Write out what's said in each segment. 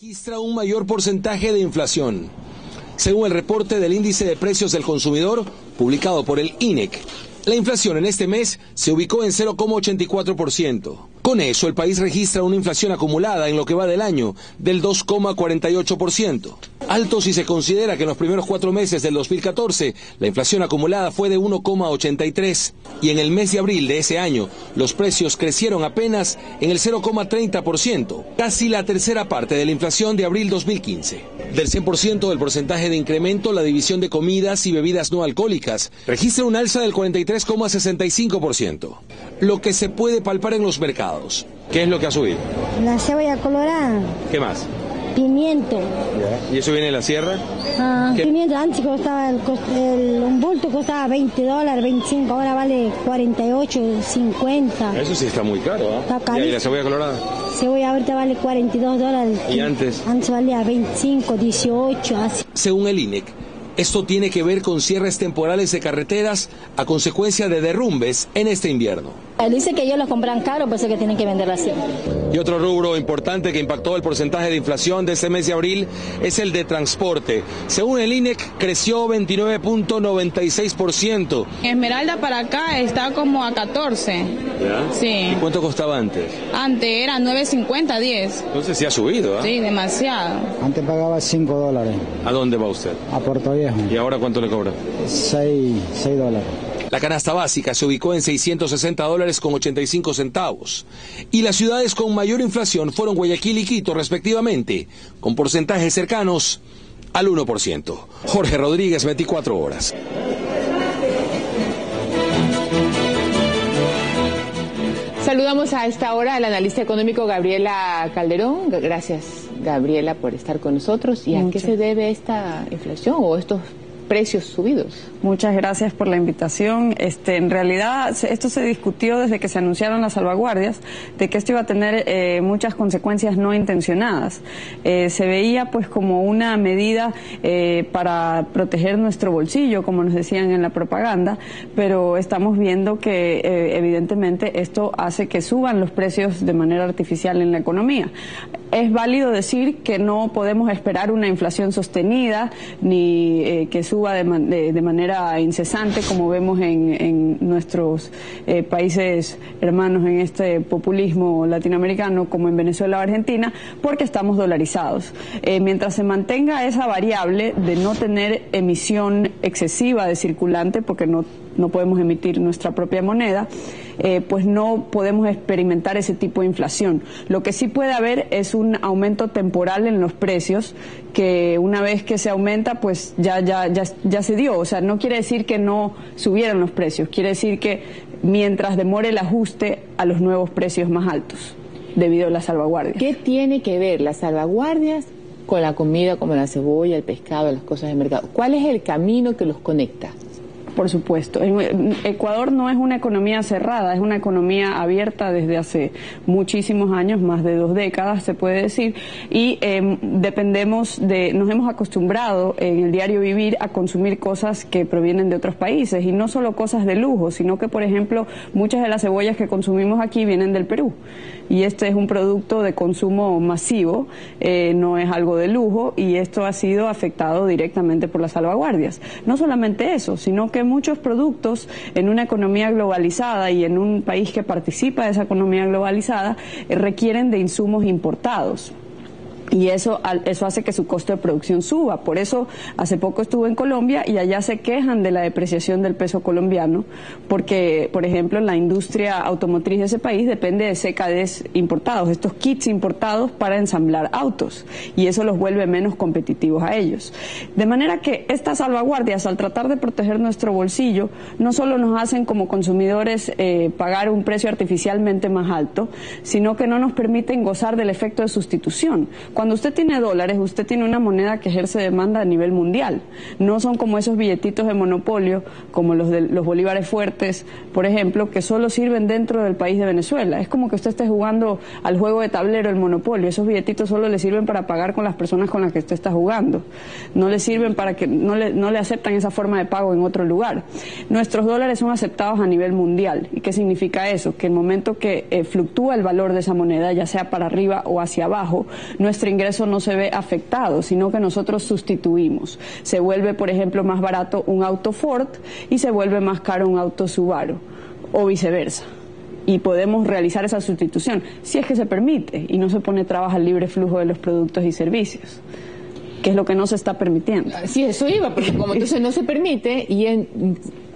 Registra un mayor porcentaje de inflación. Según el reporte del índice de precios del consumidor, publicado por el INEC, la inflación en este mes se ubicó en 0,84%. Con eso, el país registra una inflación acumulada en lo que va del año del 2,48%. Alto si se considera que en los primeros 4 meses del 2014 la inflación acumulada fue de 1,83% y en el mes de abril de ese año los precios crecieron apenas en el 0,30%, casi la tercera parte de la inflación de abril 2015. Del 100% del porcentaje de incremento, la división de comidas y bebidas no alcohólicas registra un alza del 43,65%, lo que se puede palpar en los mercados. ¿Qué es lo que ha subido? La cebolla colorada. ¿Qué más? Pimiento. ¿Y eso viene de la sierra? Pimiento, antes costaba un bulto costaba $20, 25, ahora vale 48, 50. Eso sí está muy caro, ¿eh? Está carísimo. ¿Y la cebolla colorada? Cebolla ahorita vale $42. ¿Y antes? Antes valía 25, 18, así. Según el INEC, esto tiene que ver con cierres temporales de carreteras a consecuencia de derrumbes en este invierno. Dice que ellos los compran caro, por eso que tienen que venderla así. Y otro rubro importante que impactó el porcentaje de inflación de este mes de abril es el de transporte. Según el INEC, creció 29,96%. Esmeralda para acá está como a 14. ¿Ya? Sí. ¿Y cuánto costaba antes? Antes era 9.50, 10. Entonces sí ha subido, ¿eh? Sí, demasiado. Antes pagaba $5. ¿A dónde va usted? A Puerto Viejo. ¿Y ahora cuánto le cobra? $6. La canasta básica se ubicó en $660,85. Y las ciudades con mayor inflación fueron Guayaquil y Quito, respectivamente, con porcentajes cercanos al 1%. Jorge Rodríguez, 24 horas. Saludamos a esta hora al analista económico Gabriela Calderón. Gracias, Gabriela, por estar con nosotros. ¿Y a qué se debe esta inflación o estos precios subidos? Muchas gracias por la invitación. En realidad esto se discutió desde que se anunciaron las salvaguardias, de que esto iba a tener muchas consecuencias no intencionadas. Se veía pues como una medida para proteger nuestro bolsillo, como nos decían en la propaganda, pero estamos viendo que evidentemente esto hace que suban los precios de manera artificial en la economía. Es válido decir que no podemos esperar una inflación sostenida ni que suba de manera incesante, como vemos en nuestros países hermanos en este populismo latinoamericano, como en Venezuela o Argentina, porque estamos dolarizados. Mientras se mantenga esa variable de no tener emisión excesiva de circulante, porque no podemos emitir nuestra propia moneda, pues no podemos experimentar ese tipo de inflación. Lo que sí puede haber es un aumento temporal en los precios, que una vez que se aumenta, pues ya se dio. O sea, no quiere decir que no subieran los precios, quiere decir que mientras demore el ajuste a los nuevos precios más altos, debido a las salvaguardias. ¿Qué tiene que ver las salvaguardias con la comida, como la cebolla, el pescado, las cosas del mercado? ¿Cuál es el camino que los conecta? Por supuesto. Ecuador no es una economía cerrada, es una economía abierta desde hace muchísimos años, más de 2 décadas se puede decir, y nos hemos acostumbrado en el diario vivir a consumir cosas que provienen de otros países, y no solo cosas de lujo, sino que, por ejemplo, muchas de las cebollas que consumimos aquí vienen del Perú, y este es un producto de consumo masivo, no es algo de lujo, y esto ha sido afectado directamente por las salvaguardias. No solamente eso, sino que muchos productos en una economía globalizada y en un país que participa de esa economía globalizada requieren de insumos importados. Y eso hace que su costo de producción suba. Por eso hace poco estuve en Colombia y allá se quejan de la depreciación del peso colombiano, porque, por ejemplo, la industria automotriz de ese país depende de CKDs importados, estos kits importados para ensamblar autos, y eso los vuelve menos competitivos a ellos. De manera que estas salvaguardias, al tratar de proteger nuestro bolsillo, no solo nos hacen como consumidores pagar un precio artificialmente más alto, sino que no nos permiten gozar del efecto de sustitución. Cuando usted tiene dólares, usted tiene una moneda que ejerce demanda a nivel mundial. No son como esos billetitos de monopolio, como los de los bolívares fuertes, por ejemplo, que solo sirven dentro del país de Venezuela. Es como que usted esté jugando al juego de tablero, el monopolio. Esos billetitos solo le sirven para pagar con las personas con las que usted está jugando. No le sirven para que no le aceptan esa forma de pago en otro lugar. Nuestros dólares son aceptados a nivel mundial. ¿Y qué significa eso? Que el momento que fluctúa el valor de esa moneda, ya sea para arriba o hacia abajo, nuestra nuestro ingreso no se ve afectado, sino que nosotros sustituimos. Se vuelve, por ejemplo, más barato un auto Ford y se vuelve más caro un auto Subaru, o viceversa. Y podemos realizar esa sustitución, si es que se permite, y no se pone trabas al libre flujo de los productos y servicios, que es lo que no se está permitiendo. Sí, eso iba, porque como entonces no se permite,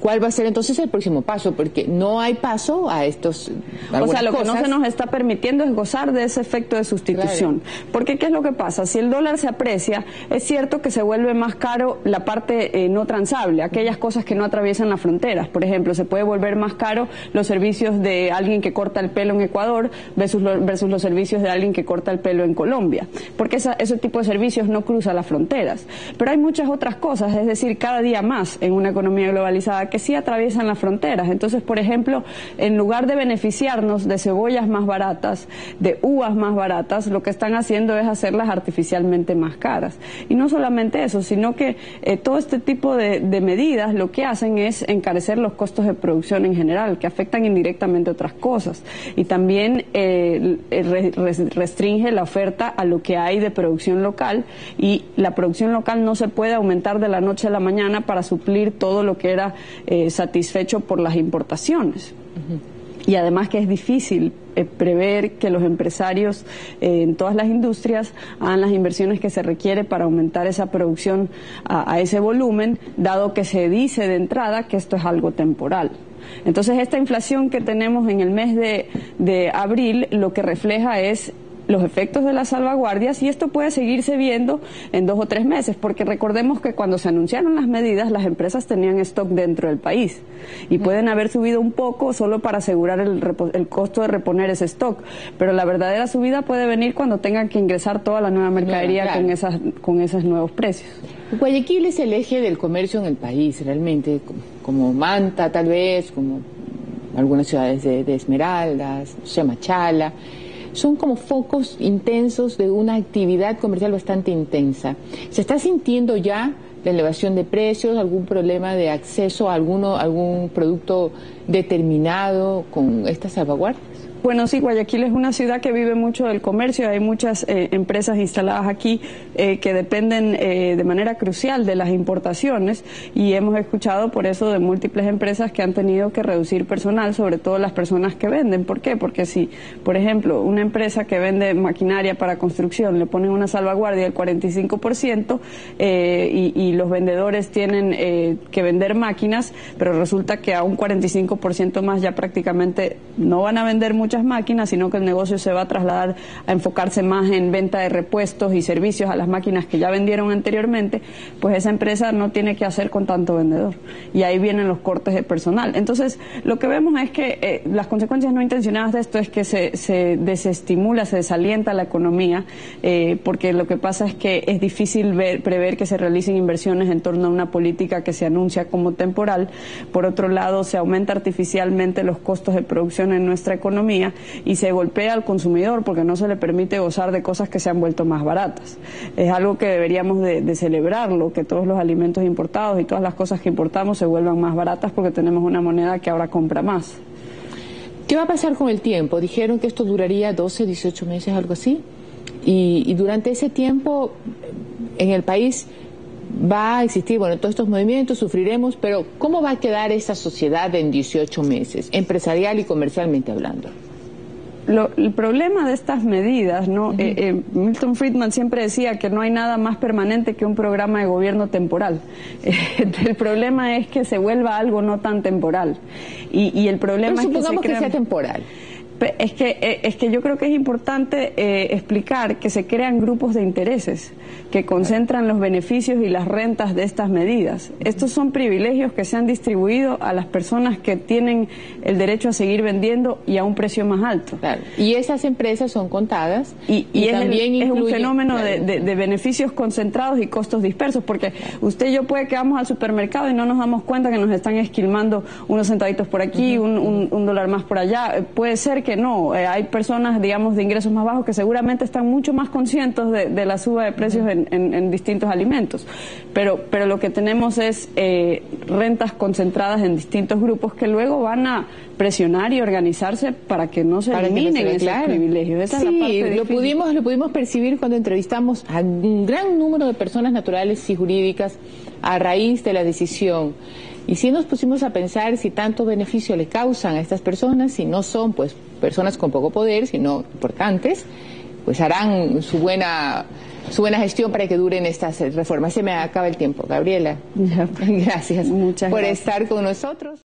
¿cuál va a ser entonces el próximo paso? Porque no hay paso a estos... O sea, lo que no se nos está permitiendo es gozar de ese efecto de sustitución. Claro. Porque ¿qué es lo que pasa? Si el dólar se aprecia, es cierto que se vuelve más caro la parte no transable, aquellas cosas que no atraviesan las fronteras. Por ejemplo, se puede volver más caro los servicios de alguien que corta el pelo en Ecuador versus los servicios de alguien que corta el pelo en Colombia. Porque ese tipo de servicios no cruza las fronteras. Pero hay muchas otras cosas, es decir, cada día más en una economía globalizada que sí atraviesan las fronteras. Entonces, por ejemplo, en lugar de beneficiarnos de cebollas más baratas, de uvas más baratas, lo que están haciendo es hacerlas artificialmente más caras. Y no solamente eso, sino que todo este tipo de medidas lo que hacen es encarecer los costos de producción en general, que afectan indirectamente otras cosas. Y también restringe la oferta a lo que hay de producción local, y la producción local no se puede aumentar de la noche a la mañana para suplir todo lo que era satisfecho por las importaciones. Y además que es difícil prever que los empresarios en todas las industrias hagan las inversiones que se requiere para aumentar esa producción a ese volumen, dado que se dice de entrada que esto es algo temporal. Entonces, esta inflación que tenemos en el mes de abril lo que refleja es los efectos de las salvaguardias, y esto puede seguirse viendo en 2 o 3 meses, porque recordemos que cuando se anunciaron las medidas, las empresas tenían stock dentro del país y pueden haber subido un poco solo para asegurar el costo de reponer ese stock, pero la verdadera subida puede venir cuando tengan que ingresar toda la nueva mercadería, claro, con esos nuevos precios. Guayaquil es el eje del comercio en el país, realmente, como Manta tal vez, como algunas ciudades de Esmeraldas, Machala. Son como focos intensos de una actividad comercial bastante intensa. ¿Se está sintiendo ya la elevación de precios, algún problema de acceso a algún producto determinado con estas salvaguardias? Bueno, sí, Guayaquil es una ciudad que vive mucho del comercio, hay muchas empresas instaladas aquí que dependen de manera crucial de las importaciones, y hemos escuchado por eso de múltiples empresas que han tenido que reducir personal, sobre todo las personas que venden. ¿Por qué? Porque si, por ejemplo, una empresa que vende maquinaria para construcción le ponen una salvaguardia del 45% y los vendedores tienen que vender máquinas, pero resulta que a un 45% más ya prácticamente no van a vender muchas máquinas, sino que el negocio se va a trasladar a enfocarse más en venta de repuestos y servicios a las máquinas que ya vendieron anteriormente, pues esa empresa no tiene que hacer con tanto vendedor, y ahí vienen los cortes de personal. Entonces, lo que vemos es que las consecuencias no intencionadas de esto es que se desestimula, se desalienta la economía, porque lo que pasa es que es difícil prever que se realicen inversiones en torno a una política que se anuncia como temporal. Por otro lado, se aumenta artificialmente los costos de producción en nuestra economía y se golpea al consumidor porque no se le permite gozar de cosas que se han vuelto más baratas. Es algo que deberíamos de celebrarlo, que todos los alimentos importados y todas las cosas que importamos se vuelvan más baratas porque tenemos una moneda que ahora compra más. ¿Qué va a pasar con el tiempo? Dijeron que esto duraría 12, 18 meses, algo así, y durante ese tiempo en el país va a existir, bueno, todos estos movimientos, sufriremos, pero ¿cómo va a quedar esa sociedad en 18 meses, empresarial y comercialmente hablando? El problema de estas medidas, ¿no? Milton Friedman siempre decía que no hay nada más permanente que un programa de gobierno temporal. El problema es que se vuelva algo no tan temporal. Y el problema pero es supongamos que sea temporal. Es que yo creo que es importante explicar que se crean grupos de intereses que concentran los beneficios y las rentas de estas medidas. Estos son privilegios que se han distribuido a las personas que tienen el derecho a seguir vendiendo y a un precio más alto. Claro. Y esas empresas son contadas y también es un incluye, fenómeno claro, de beneficios concentrados y costos dispersos, porque usted y yo puede que vamos al supermercado y no nos damos cuenta que nos están esquilmando unos centavitos por aquí, un dólar más por allá. Puede ser que que no. Hay personas, digamos, de ingresos más bajos que seguramente están mucho más conscientes de la suba de precios en distintos alimentos. Pero lo que tenemos es rentas concentradas en distintos grupos que luego van a presionar y organizarse para que no se eliminen esos privilegios. Esa es la parte difícil. Lo pudimos percibir cuando entrevistamos a un gran número de personas naturales y jurídicas a raíz de la decisión. Y sí nos pusimos a pensar si tanto beneficio le causan a estas personas, si no son pues personas con poco poder, sino importantes, pues harán su buena gestión para que duren estas reformas. Se me acaba el tiempo. Gabriela, gracias por estar con nosotros.